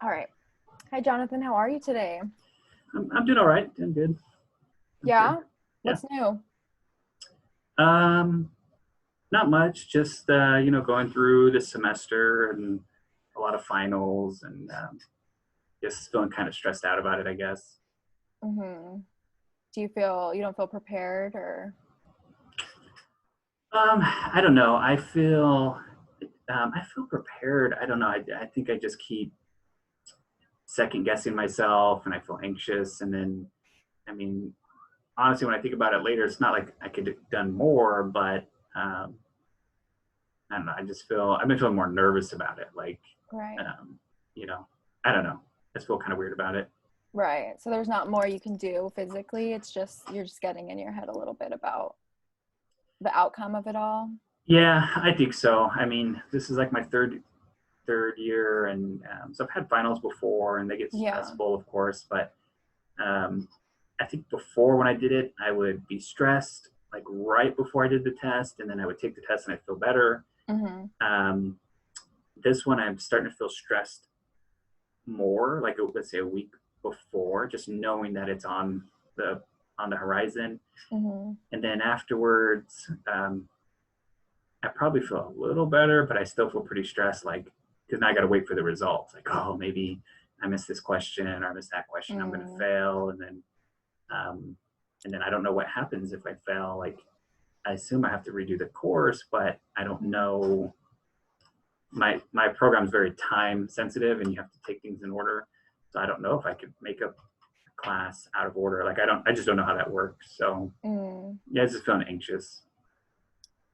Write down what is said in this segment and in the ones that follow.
All right. Hi, Jonathan. How are you today? I'm doing all right. Doing good. I'm good. Yeah? Yeah. What's new? Um, Not much. Just going through the semester and a lot of finals and just feeling kind of stressed out about it, I guess. hmm Do you feel you don't feel prepared or? I don't know. I feel prepared. I don't know. I think I just keep second guessing myself and I feel anxious. And then, I mean, honestly, when I think about it later, it's not like I could have done more, but um, I don't know. I've been feeling more nervous about it. Right. Um, you know, I don't know. I just feel kind of weird about it. Right. So there's not more you can do physically. It's just you're just getting in your head a little bit about the outcome of it all. Yeah, I think so. I mean, this is like my third year, and so I've had finals before, and they get Yeah. stressful, of course. But um, I think before when I did it, I would be stressed like right before I did the test, and then I would take the test and I'd feel better. hmm Um, this one, I'm starting to feel stressed more, like let's say a week before, just knowing that it's the on the horizon. hmm And then afterwards, I probably feel a little better, but I still feel pretty stressed, like because now I got to wait for the results. Like, oh, maybe I missed this question or I missed that question. I'm going to mm fail, um, and then I don't know what happens if I fail. Like, I assume I have to redo the course, but I don't mm. know. My program is very time sensitive, and you have to take things in order. So I don't know if I could make up a class out of order. Like, I just don't know how that works. So Mm. yeah, I just feeling anxious.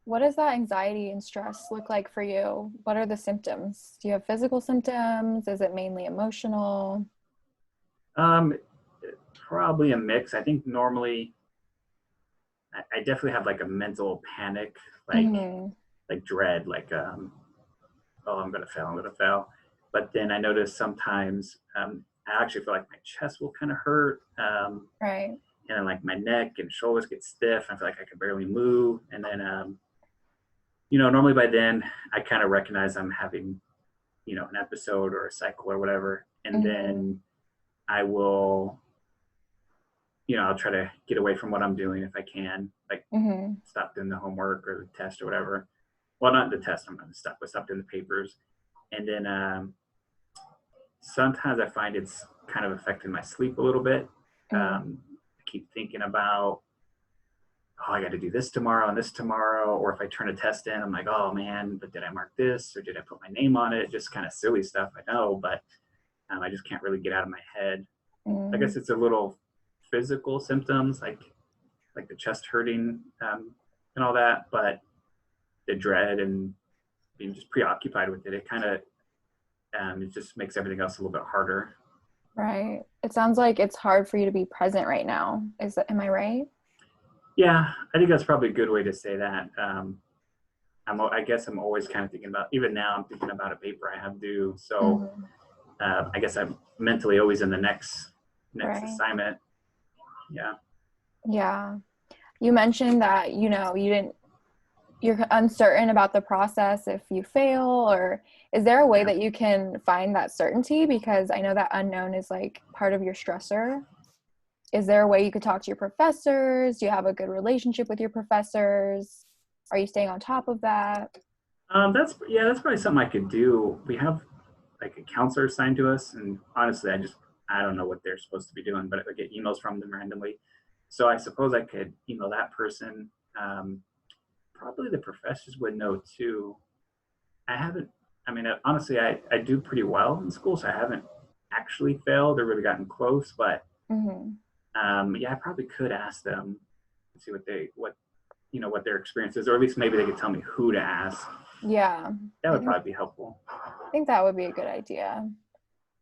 What does that anxiety and stress look like for you? What are the symptoms? Do you have physical symptoms? Is it mainly emotional? Um, Probably a mix. I think normally I definitely have like a mental panic, like hmm like dread, like oh, I'm gonna fail. But then I notice sometimes I actually feel like my chest will kind of hurt, Right. and then like my neck and shoulders get stiff. I feel like I can barely move, and then normally by then I kind of recognize I'm having an episode or a cycle or whatever, and hmm then I will I'll try to get away from what I'm doing if I can, like hmm stop doing the homework or the test or whatever. Well, not the test, I'm not stop, but stop doing the papers. And then sometimes I find it's kind of affecting my sleep a little bit. mm I keep thinking about, oh, I got to do this tomorrow and this tomorrow. Or if I turn a test in, I'm like, oh man, but did I mark this or did I put my name on it? Just kind of silly stuff, I know, but I just can't really get out of my head. I mm guess it's a little physical symptoms like the chest hurting and all that, but the dread and being just preoccupied with it, it kind of it just makes everything else a little bit harder. Right. It sounds like it's hard for you to be present right now. Am I right? Yeah, I think that's probably a good way to say that. I guess I'm always kind of thinking about, even now, I'm thinking about a paper I have due. So hmm I guess I'm mentally always in the next Right. assignment. Yeah. Yeah. You mentioned that, you're uncertain about the process if you fail, or is there a way Yeah. that you can find that certainty? Because I know that unknown is like part of your stressor. Is there a way you could talk to your professors? Do you have a good relationship with your professors? Are you staying on top of that? That's probably something I could do. We have like a counselor assigned to us, and honestly, I don't know what they're supposed to be doing, but I get emails from them randomly. So I suppose I could email that person. Um, Probably the professors would know too. I haven't. I mean, honestly, I do pretty well in school, so I haven't actually failed or really gotten close. But hmm yeah, I probably could ask them and see what their experience is, or at least maybe they could tell me who to ask. Yeah, That I would think probably be helpful. I think that would be a good idea.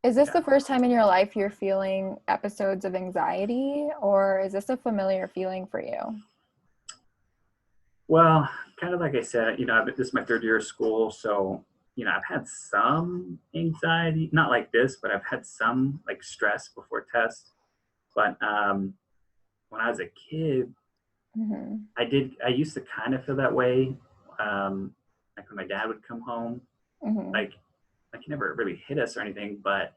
Is this Yeah. the first time in your life you're feeling episodes of anxiety, or is this a familiar feeling for you? Well, kind of like I said, this is my third year of school, so I've had some anxiety, not like this, but I've had some like stress before tests. But when I was a kid, hmm I used to kind of feel that way. Like when my dad would come home, hmm like he never really hit us or anything, but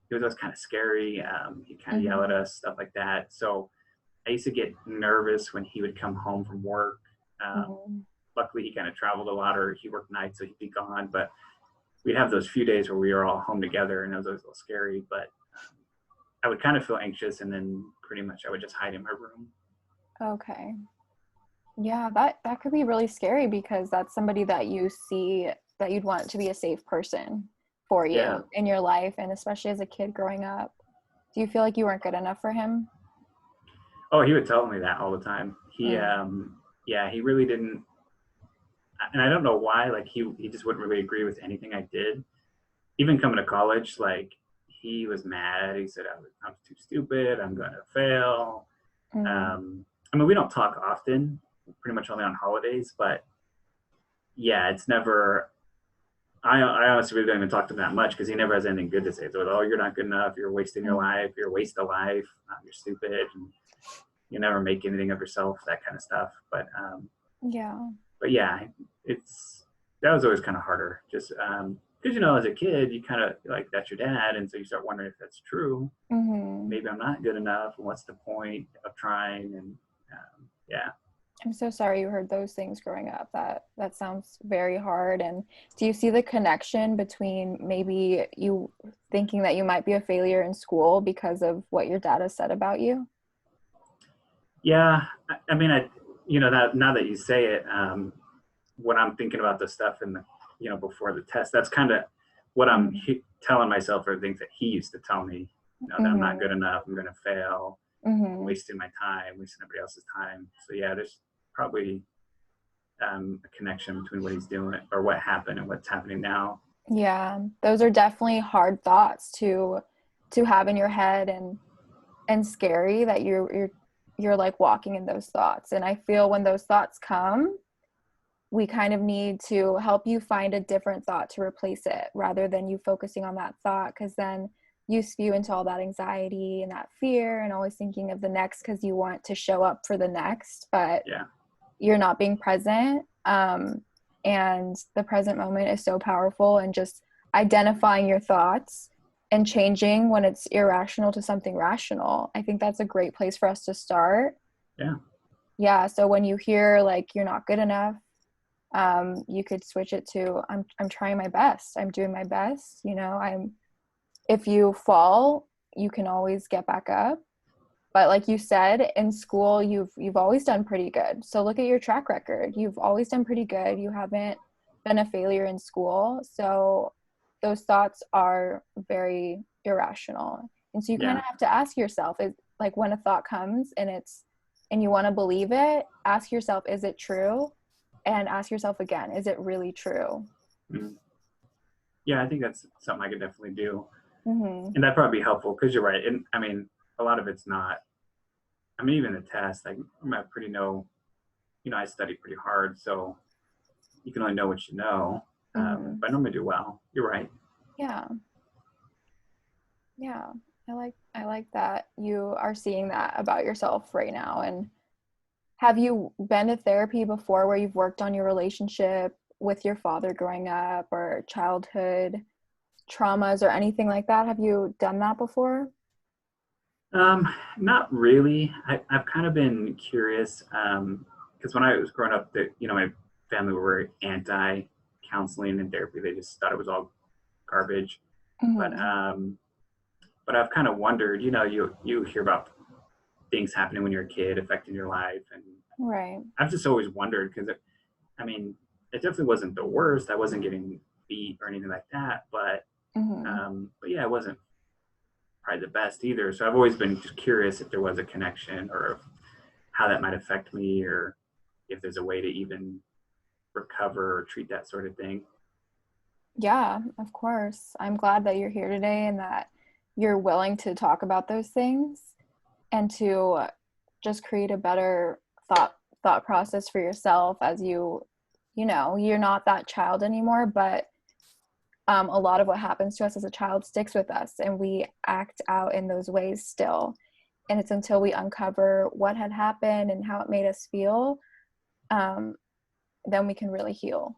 he was always kind of scary. He'd kind of yell at Mm-hmm. us, stuff like that. So I used to get nervous when he would come home from work. Mm-hmm. Luckily, he kind of traveled a lot, or he worked nights, so he'd be gone. But we'd have those few days where we were all home together, and it was always a little scary. But I would kind of feel anxious, and then pretty much I would just hide in my room. Okay. Yeah, that could be really scary because that's somebody that you see that you'd want to be a safe person for Yeah. you in your life, and especially as a kid growing up. Do you feel like you weren't good enough for him? Oh, he would tell me that all the time. Mm. Yeah, he really didn't, and I don't know why. Like he just wouldn't really agree with anything I did. Even coming to college, like he was mad. He said I was too stupid. I'm going to fail. Mm. I mean, we don't talk often, pretty much only on holidays, but yeah, it's never. I honestly really don't even talk to him that much because he never has anything good to say. It's like, oh, you're not good enough. You're wasting your Mm. life. You're a waste of life. You're stupid. And you never make anything of yourself. That kind of stuff. Yeah. But yeah, it's that was always kind of harder. Just because as a kid, you kind of like that's your dad, and so you start wondering if that's true. Mm-hmm. Maybe I'm not good enough, and what's the point of trying? And yeah. I'm so sorry you heard those things growing up. That sounds very hard. And do you see the connection between maybe you thinking that you might be a failure in school because of what your dad has said about you? Yeah, I mean, that now that you say it, when I'm thinking about the stuff in the, before the test, that's kind of what I'm Mm-hmm. telling myself, or things that he used to tell me, that I'm not Mm-hmm. good enough, I'm going to fail, I'm Mm-hmm. wasting my time, wasting everybody else's time. So yeah, there's probably a connection between what he's doing or what happened and what's happening now. Yeah, those are definitely hard thoughts to have in your head, and scary that you're like walking in those thoughts. And I feel when those thoughts come, we kind of need to help you find a different thought to replace it rather than you focusing on that thought, because then you spew into all that anxiety and that fear and always thinking of the next because you want to show up for the next, but Yeah, you're not being present. And the present moment is so powerful, and just identifying your thoughts and changing when it's irrational to something rational. I think that's a great place for us to start. yeah, Yeah, so when you hear like you're not good enough, you could switch it to I'm trying my best. I'm doing my best. I'm if you fall, you can always get back up. But like you said, in school, you've always done pretty good. So look at your track record. You've always done pretty good. You haven't been a failure in school. So those thoughts are very irrational. And so you kind yeah. of have to ask yourself, is like when a thought comes and you want to believe it, ask yourself, is it true? And ask yourself again, is it really true? Mhm. Yeah, I think that's something I could definitely do, Mm-hmm. and that'd probably be helpful because you're right. And I mean, a lot of it's not. I mean, even the test, like I'm at pretty know, I study pretty hard, so you can only know what you know. Mm-hmm. But I normally do well. You're right. Yeah. Yeah. I like that you are seeing that about yourself right now. And have you been to therapy before where you've worked on your relationship with your father growing up or childhood traumas or anything like that? Have you done that before? Um, Not really. I've kind of been curious because when I was growing up, my family were anti counseling and therapy. They just thought it was all garbage. But Mm-hmm. um, but I've kind of wondered. You hear about things happening when you're a kid affecting your life, and Right. I've just always wondered because I mean, it definitely wasn't the worst. I wasn't getting beat or anything like that, Mm-hmm. but yeah, it wasn't probably the best either. So I've always been just curious if there was a connection or how that might affect me or if there's a way to even recover or treat that sort of thing. Yeah, of course. I'm glad that you're here today and that you're willing to talk about those things and to just create a better thought process for yourself as you're not that child anymore, but a lot of what happens to us as a child sticks with us and we act out in those ways still. And it's until we uncover what had happened and how it made us feel, um, then we can really heal.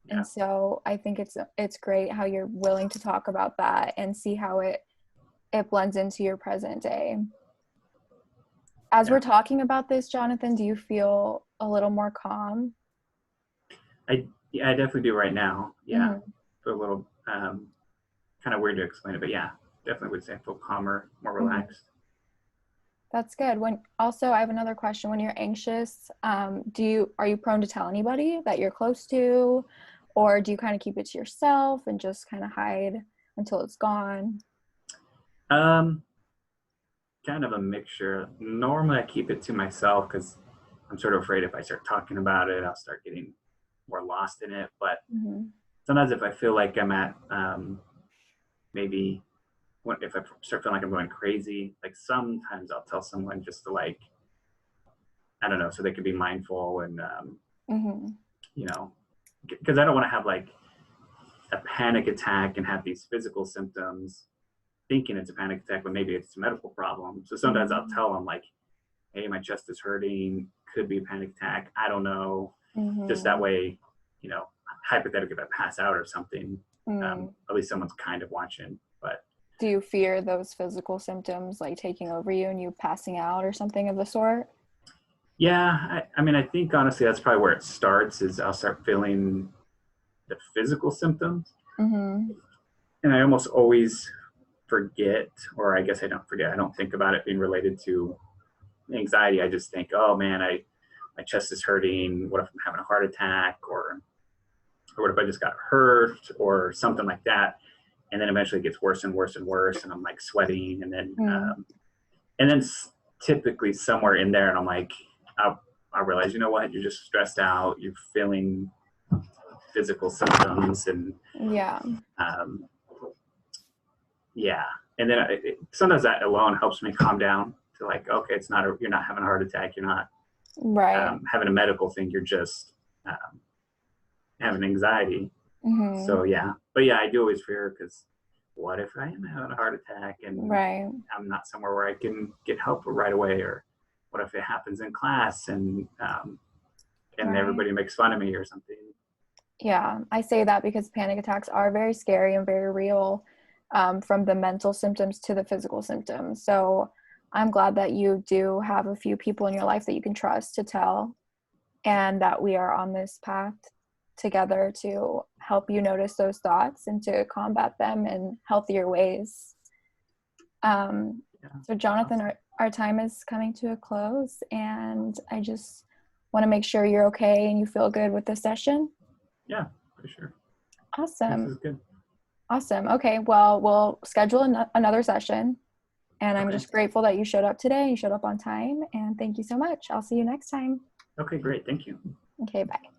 Yeah. And so I think it's great how you're willing to talk about that and see how it blends into your present day. As Yeah. we're talking about this, Jonathan, do you feel a little more calm? I definitely do right now. Yeah. Mhm. Feel a little kind of weird to explain it, but yeah, definitely would say I feel calmer, more Mhm. relaxed. That's good. I have another question. When you're anxious, are you prone to tell anybody that you're close to, or do you kind of keep it to yourself and just kind of hide until it's gone? Um, Kind of a mixture. Normally, I keep it to myself because I'm sort of afraid if I start talking about it, I'll start getting more lost in it. But Hmm. sometimes, if I feel like I'm at maybe if I start feeling like I'm going crazy, like sometimes I'll tell someone just to like I don't know, so they can be mindful and Hmm. you know, because I don't want to have like a panic attack and have these physical symptoms, thinking it's a panic attack, but maybe it's a medical problem. So sometimes I'll tell them like, "Hey, my chest is hurting, could be a panic attack. I don't know." Just that Hmm. way, you know, hypothetically, if I pass out or something, Mm. at least someone's kind of watching. But Do you fear those physical symptoms like taking over you and you passing out or something of the sort? yeah, I mean, I think honestly, that's probably where it starts. Is I'll start feeling the physical symptoms, Hmm. and I almost always forget, or I guess I don't forget. I don't think about it being related to anxiety. I just think, oh man, my chest is hurting. What if I'm having a heart attack, or what if I just got hurt, or something like that? And then eventually it gets worse and worse and worse, and I'm like sweating, Mm. and then typically somewhere in there, and I'm like, I realize, you know what, you're just stressed out. You're feeling physical symptoms, and Yeah. um, yeah, and then sometimes that alone helps me calm down to like, okay, you're not having a heart attack, you're not Right. having a medical thing, you're just having anxiety. Hmm. So yeah, but yeah, I do always fear because what if I am having a heart attack and Right. I'm not somewhere where I can get help right away, or what if it happens in class and Right. everybody makes fun of me or something? Yeah, I say that because panic attacks are very scary and very real, from the mental symptoms to the physical symptoms. So I'm glad that you do have a few people in your life that you can trust to tell, and that we are on this path together to help you notice those thoughts and to combat them in healthier ways. Yeah, So, Jonathan, awesome. our time is coming to a close, and I just want to make sure you're okay and you feel good with the session. Yeah, for sure. This Awesome. is good. Awesome. Okay. Well, we'll schedule another session. And I'm Okay. just grateful that you showed up today. You showed up on time. And thank you so much. I'll see you next time. Okay, great. Thank you. Okay. Bye.